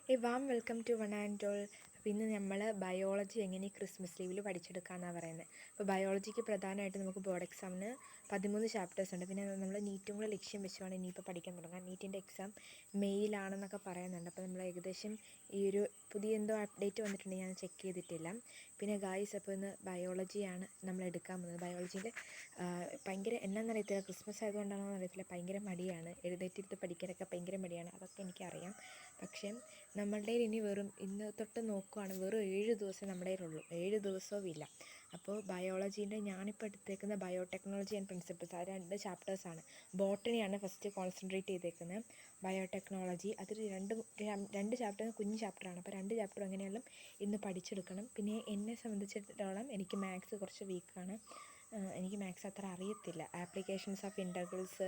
A warm welcome to One and All. അപ്പോൾ ഇന്ന് നമ്മൾ ബയോളജി എങ്ങനെ ക്രിസ്മസ് ലീവിൽ പഠിച്ചെടുക്കാമെന്നാണ് പറയുന്നത്. അപ്പോൾ ബയോളജിക്ക് പ്രധാനമായിട്ട് നമുക്ക് ബോർഡ് എക്സാമിന് 13 ചാപ്റ്റേഴ്സ് ഉണ്ട്. പിന്നെ നമ്മൾ നീറ്റും കൂടെ ലക്ഷ്യം വെച്ചുമാണ് ഇനിയിപ്പോൾ പഠിക്കാൻ തുടങ്ങാം. നീറ്റിൻ്റെ എക്സാം മെയ്യിലാണെന്നൊക്കെ പറയുന്നുണ്ട്. അപ്പോൾ നമ്മൾ ഏകദേശം ഈ ഒരു പുതിയ എന്തോ അപ്ഡേറ്റ് വന്നിട്ടുണ്ട്, ഞാൻ ചെക്ക് ചെയ്തിട്ടില്ല. പിന്നെ ഗായ്സ്, അപ്പോൾ ഇന്ന് ബയോളജിയാണ് നമ്മൾ എടുക്കാൻ പോകുന്നത്. ബയോളജിയിൽ ഭയങ്കര എന്നാന്നറിയത്തില്ല, ക്രിസ്മസ് ആയതുകൊണ്ടാണോ എന്നറിയത്തില്ല, ഭയങ്കര മടിയാണ്. എഴുന്നേറ്റിരുത്ത് പഠിക്കാനൊക്കെ ഭയങ്കര മടിയാണ്, അതൊക്കെ എനിക്കറിയാം. പക്ഷേ നമ്മളുടെ ഇനി ഇന്ന് തൊട്ട് നോക്കുകയാണ്, വെറും 7 ദിവസം നമ്മുടെ കയ്യിലുള്ളൂ, 7 ദിവസവും ഇല്ല. അപ്പോൾ ബയോളജീൻ്റെ ഞാനിപ്പോൾ എടുത്തേക്കുന്ന ബയോടെക്നോളജി ആൻഡ് പ്രിൻസിപ്പിൾസ്, ആ 2 ചാപ്റ്റേഴ്സാണ്. ബോട്ടണിയാണ് ഫസ്റ്റ് കോൺസെൻട്രേറ്റ് ചെയ്തേക്കുന്നത്. ബയോടെക്നോളജി അതിൽ രണ്ട് ചാപ്റ്റർ കുഞ്ഞു ചാപ്റ്ററാണ്. അപ്പോൾ 2 ചാപ്റ്റർ എങ്ങനെയാലും ഇന്ന് പഠിച്ചെടുക്കണം. പിന്നെ എന്നെ സംബന്ധിച്ചിടത്തോളം എനിക്ക് മാത്സ് കുറച്ച് വീക്കാണ്. എനിക്ക് മാത്സ് അത്ര അറിയത്തില്ല. Applications of integrals,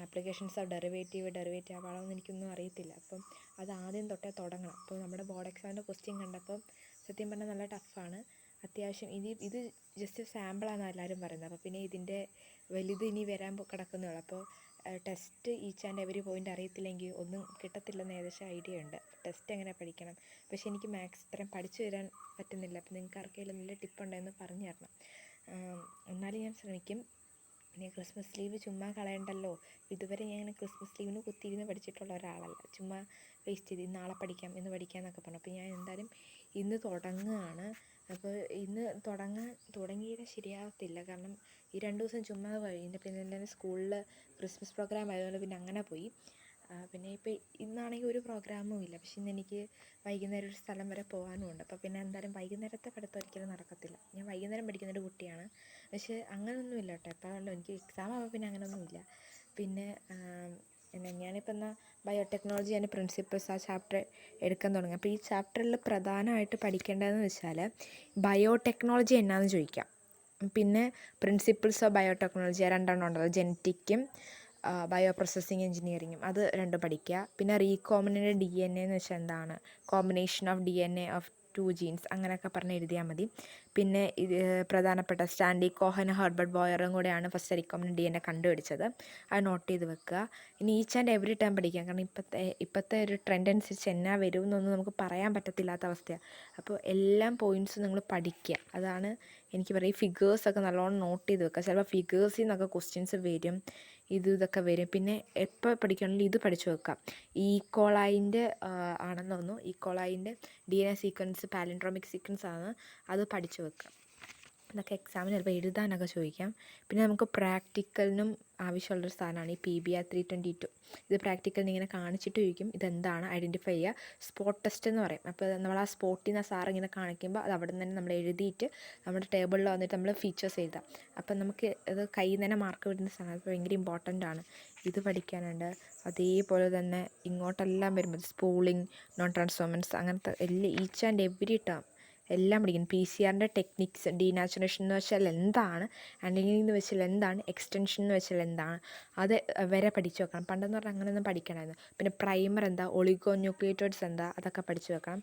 applications of derivative അളവൊന്നും എനിക്കൊന്നും അറിയത്തില്ല. അപ്പം അത് ആദ്യം തൊട്ടേ തുടങ്ങണം. അപ്പോൾ നമ്മുടെ ബോർഡ് എക്സാമിൻ്റെ ക്വസ്റ്റ്യൻ കണ്ടപ്പം സത്യം പറഞ്ഞാൽ നല്ല ടഫാണ്. അത്യാവശ്യം ഇത് ജസ്റ്റ് സാമ്പിളാണെന്ന് എല്ലാവരും പറയുന്നത്. അപ്പോൾ പിന്നെ ഇതിൻ്റെ വലുത് ഇനി വരാൻ കിടക്കുന്നേ ഉള്ളൂ. അപ്പോൾ test each and every point അറിയത്തില്ലെങ്കിൽ ഒന്നും കിട്ടത്തില്ലെന്ന് ഏകദേശം ഐഡിയ ഉണ്ട്. ടെസ്റ്റ് എങ്ങനെ പഠിക്കണം, പക്ഷേ എനിക്ക് മാത്സ് ഇത്രയും പഠിച്ചു തരാൻ പറ്റുന്നില്ല. അപ്പോൾ നിങ്ങൾക്ക് ആർക്കെങ്കിലും നല്ല ടിപ്പുണ്ടെന്ന് പറഞ്ഞു തരണം. എന്നാലും ഞാൻ ശ്രമിക്കും. പിന്നെ ക്രിസ്മസ് ലീവ് ചുമ്മാ കളയണ്ടല്ലോ. ഇതുവരെ ഞാൻ ക്രിസ്മസ് ലീവിന് കുത്തിയിരുന്ന് പഠിച്ചിട്ടുള്ള ഒരാളല്ല. ചുമ്മാ വേസ്റ്റ് ചെയ്ത് നാളെ പഠിക്കാം ഇന്ന് പഠിക്കാം എന്നൊക്കെ പറഞ്ഞു. അപ്പോൾ ഞാൻ എന്തായാലും ഇന്ന് തുടങ്ങുകയാണ്. അപ്പോൾ ഇന്ന് തുടങ്ങിയിട്ട് ശരിയാവത്തില്ല. കാരണം ഈ 2 ദിവസം ചുമ്മാ കഴിഞ്ഞ് പിന്നെ എല്ലാവരും സ്കൂളിൽ ക്രിസ്മസ് പ്രോഗ്രാം ആയതുകൊണ്ട് പിന്നെ അങ്ങനെ പോയി. പിന്നെ ഇപ്പോൾ ഇന്നാണെങ്കിൽ ഒരു പ്രോഗ്രാമും ഇല്ല. പക്ഷേ ഇന്ന് എനിക്ക് വൈകുന്നേരം ഒരു സ്ഥലം വരെ പോകാനും ഉണ്ട്. അപ്പോൾ പിന്നെ എന്തായാലും വൈകുന്നേരത്തെ പഠിത്തം ഒരിക്കലും നടക്കത്തില്ല. ഞാൻ വൈകുന്നേരം പഠിക്കുന്നൊരു കുട്ടിയാണ്. പക്ഷേ അങ്ങനെയൊന്നുമില്ല കേട്ടോ. എപ്പോഴാണല്ലോ എനിക്ക് എക്സാം ആകുമ്പോൾ പിന്നെ അങ്ങനെയൊന്നുമില്ല. പിന്നെ ഞാനിപ്പോൾ എന്നാൽ ബയോടെക്നോളജി ആൻഡ് പ്രിൻസിപ്പിൾസ് ആ ചാപ്റ്റർ എടുക്കാൻ തുടങ്ങി. അപ്പോൾ ഈ ചാപ്റ്ററിൽ പ്രധാനമായിട്ട് പഠിക്കേണ്ടതെന്ന് വെച്ചാൽ ബയോടെക്നോളജി എന്നാന്ന് ചോദിക്കാം. പിന്നെ പ്രിൻസിപ്പിൾസ് ഓഫ് ബയോടെക്നോളജി രണ്ടെണ്ണം ഉണ്ടല്ലോ, ജെനറ്റിക്കും ബയോ പ്രോസസ്സിങ് എഞ്ചിനീയറിങ്ങും, അത് 2 പഠിക്കുക. പിന്നെ റീകോമ്പിനൻ്റ് DNA എന്ന് വെച്ചാൽ എന്താണ്, combination of DNA of 2 genes, അങ്ങനെയൊക്കെ പറഞ്ഞ് എഴുതിയാൽ മതി. പിന്നെ ഇത് പ്രധാനപ്പെട്ട സ്റ്റാൻലി കോഹൻ ഹെർബർട്ട് ബോയറും കൂടെയാണ് ഫസ്റ്റ് റീകോമ്പിനൻ്റ് DNA കണ്ടുപിടിച്ചത്. അത് നോട്ട് ചെയ്ത് വെക്കുക. ഇനി ഈച്ച് ആൻഡ് എവറി ടൈം പഠിക്കാം. കാരണം ഇപ്പോഴത്തെ ഒരു ട്രെൻഡ് അനുസരിച്ച് എന്നാ വരുമെന്നൊന്നും നമുക്ക് പറയാൻ പറ്റത്തില്ലാത്ത അവസ്ഥയാണ്. അപ്പോൾ എല്ലാ പോയിൻറ്റ്സും നിങ്ങൾ പഠിക്കുക. അതാണ് എനിക്ക് പറയും. ഫിഗേഴ്സൊക്കെ നല്ലോണം നോട്ട് ചെയ്ത് വെക്കുക. ചിലപ്പോൾ ഫിഗേഴ്സിൽ നിന്നൊക്കെ ക്വസ്റ്റ്യൻസ് വരും, ഇതൊക്കെ വരും. പിന്നെ എപ്പോൾ പഠിക്കുകയാണെങ്കിലും ഇത് പഠിച്ചു വെക്കാം. ഈക്കോളൈൻ്റെ ആണെന്ന് തോന്നുന്നു, ഈക്കോളൈൻ്റെ DNA സീക്വൻസ് പാലിൻഡ്രോമിക് സീക്വൻസ് ആണ്, അത് പഠിച്ചു വെക്കാം. ഇതൊക്കെ എക്സാമിന് ചിലപ്പോൾ എഴുതാനൊക്കെ ചോദിക്കാം. പിന്നെ നമുക്ക് പ്രാക്ടിക്കലിനും ആവശ്യമുള്ളൊരു സാധനമാണ് ഈ PBR 322. ഇത് പ്രാക്ടിക്കലിന് ഇങ്ങനെ കാണിച്ചിട്ട് ചോദിക്കും ഇതെന്താണ് ഐഡൻറ്റിഫൈ ചെയ്യുക. സ്പോട്ട് ടെസ്റ്റ് എന്ന് പറയും. അപ്പോൾ നമ്മൾ ആ സ്പോട്ടിൽ നിന്ന് സാർ ഇങ്ങനെ കാണിക്കുമ്പോൾ അത് അവിടെ നിന്ന് തന്നെ നമ്മൾ എഴുതിയിട്ട് നമ്മുടെ ടേബിളിൽ വന്നിട്ട് നമ്മൾ ഫീച്ചേഴ്സ് എഴുതാം. അപ്പം നമുക്ക് അത് കയ്യിൽ നിന്ന് തന്നെ മാർക്ക് വരുന്ന സാധനം. അപ്പോൾ ഭയങ്കര ഇമ്പോർട്ടൻ്റ് ആണ്. ഇത് പഠിക്കാനുണ്ട്. അതേപോലെ തന്നെ ഇങ്ങോട്ടെല്ലാം വരുമ്പോൾ സ്പൂളിങ്, നോൺ ട്രാൻസ്ഫോമൻസ്, അങ്ങനത്തെ ഈച്ച് ആൻഡ് എവരി ടേം എല്ലാം പഠിക്കണം. PCR ടെക്നിക്സ്, ഡീനാച്ചുറേഷൻ എന്ന് വെച്ചാൽ എന്താണ്, ആൻറ്റിലിംഗ് എന്ന് വെച്ചാൽ എന്താണ്, എക്സ്റ്റൻഷൻ എന്ന് വെച്ചാൽ എന്താണ്, അത് വരെ പഠിച്ചു വെക്കണം. പണ്ടെന്ന് പറഞ്ഞാൽ അങ്ങനെയൊന്നും പഠിക്കണമായിരുന്നു. പിന്നെ പ്രൈമർ എന്താ, ഒളിഗോ ന്യൂക്ലിയോട്ടൈഡ്സ് എന്താ, അതൊക്കെ പഠിച്ചു വെക്കണം.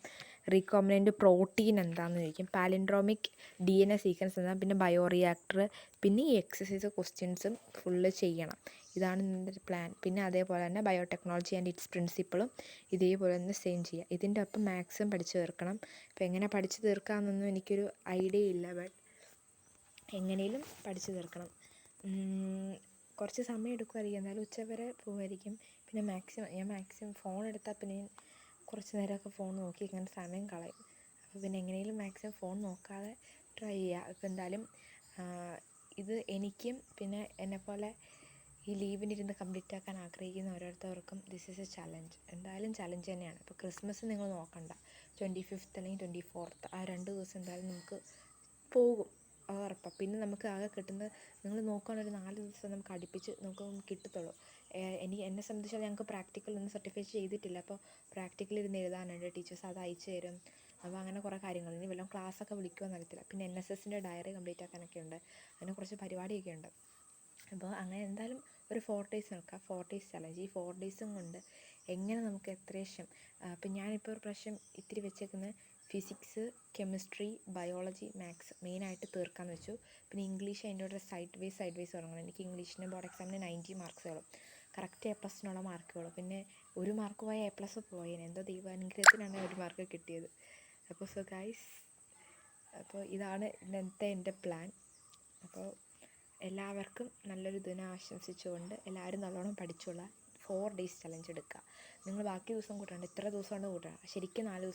റീകോമ്പിനൻ്റ് പ്രോട്ടീൻ എന്താണെന്ന് ചോദിക്കും. പാലിൻഡ്രോമിക് DNA സീക്വൻസ് എന്താ, പിന്നെ ബയോറിയാക്ടർ, പിന്നെ ഈ എക്സസൈസ് ക്വസ്റ്റ്യൻസും ഫുള്ള് ചെയ്യണം. ഇതാണ് ഇതിൻ്റെ പ്ലാൻ. പിന്നെ അതേപോലെ തന്നെ ബയോടെക്നോളജി ആൻഡ് ഇറ്റ്സ് പ്രിൻസിപ്പിളും ഇതേപോലെ തന്നെ സെയിം ചെയ്യുക. ഇതിൻ്റെ ഒപ്പം മാത്സും പഠിച്ചു തീർക്കണം. അപ്പോൾ എങ്ങനെ പഠിച്ചു തീർക്കാമെന്നൊന്നും എനിക്കൊരു ഐഡിയ ഇല്ല, ബട്ട് എങ്ങനെയും പഠിച്ചു തീർക്കണം. കുറച്ച് സമയം എടുക്കുമായിരിക്കും, എന്നാലും ഉച്ചവരെ പോകുമായിരിക്കും. പിന്നെ ഞാൻ മാക്സിമം ഫോൺ എടുത്താൽ പിന്നെ കുറച്ച് നേരമൊക്കെ ഫോൺ നോക്കി ഇങ്ങനെ സമയം കളയും. അപ്പോൾ പിന്നെ എങ്ങനെയും മാക്സിമം ഫോൺ നോക്കാതെ ട്രൈ ചെയ്യുക. ഇപ്പോൾ എന്തായാലും ഇത് എനിക്കും പിന്നെ എന്നെപ്പോലെ ഈ ലീവിനിരുന്ന് കംപ്ലീറ്റ് ആക്കാൻ ആഗ്രഹിക്കുന്ന ഓരോരുത്തർക്കും ദിസ് ഈസ് എ ചലഞ്ച്. എന്തായാലും ചലഞ്ച് തന്നെയാണ്. ഇപ്പോൾ ക്രിസ്മസ് നിങ്ങൾ നോക്കണ്ട, 25th അല്ലെങ്കിൽ 24th ആ 2 ദിവസം എന്തായാലും നമുക്ക് പോകും, ഉറപ്പാണ്. പിന്നെ നമുക്ക് ആകെ കിട്ടുന്നത്, നിങ്ങൾ നോക്കുകയാണെങ്കിൽ ഒരു 4 ദിവസം നമുക്ക് അടുപ്പിച്ച് നമുക്ക് കിട്ടത്തുള്ളൂ. എന്നെ സംബന്ധിച്ചാൽ ഞങ്ങൾക്ക് പ്രാക്ടിക്കലൊന്നും സർട്ടിഫൈ ചെയ്തിട്ടില്ല. അപ്പോൾ പ്രാക്ടിക്കൽ ഇരുന്ന് എഴുതാനുണ്ട്, ടീച്ചേഴ്സ് അത് അയച്ചു തരും. അപ്പോൾ അങ്ങനെ കുറേ കാര്യങ്ങൾ, ഇനി വല്ലതും ക്ലാസ്സൊക്കെ വിളിക്കുമെന്ന് അറിയത്തില്ല. പിന്നെ NSSൻ്റെ ഡയറി കംപ്ലീറ്റ് ആക്കാനൊക്കെ ഉണ്ട്, അങ്ങനെ കുറച്ച് പരിപാടിയൊക്കെ ഉണ്ട്. അപ്പോൾ അങ്ങനെ എന്തായാലും ഒരു 4 days നോക്കാം. 4 days ചലഞ്ച്. ഈ 4 days കൊണ്ട് എങ്ങനെ നമുക്ക് എത്രയും അപ്പം ഞാനിപ്പോൾ ഒരു പ്രാവശ്യം ഇത്തിരി വെച്ചേക്കുന്നത് ഫിസിക്സ്, കെമിസ്ട്രി, ബയോളജി, മാത്സ് മെയിനായിട്ട് തീർക്കാമെന്ന് വെച്ചു. പിന്നെ ഇംഗ്ലീഷ് അതിൻ്റെ കൂടെ സൈഡ് വൈസ് തുടങ്ങണം. എനിക്ക് ഇംഗ്ലീഷിന് ബോർഡ് എക്സാമിന് 90 മാർക്സുകളും കറക്റ്റ് A+നുള്ള മാർക്കുകളും. പിന്നെ ഒരു മാർക്ക് പോയ A+ പോയേനെ. എന്തോ ദൈവാനുഗ്രഹത്തിനാണ് ഒരു മാർക്ക് കിട്ടിയത്. അപ്പോൾ സോ ഗൈസ്, അപ്പോൾ ഇതാണ് ഇന്നത്തെ എൻ്റെ പ്ലാൻ. അപ്പോൾ എല്ലാവർക്കും നല്ലൊരു ദിനം ആശംസിച്ചുകൊണ്ട് എല്ലാവരും നല്ലോണം പഠിച്ചോളാം. 4 days ചലഞ്ച് എടുക്കുക. നിങ്ങൾ ബാക്കി ദിവസം കൂട്ടണ്ട, ഇത്ര ദിവസമാണ് കൂട്ടുക. ശരിക്കും 4 ദിവസം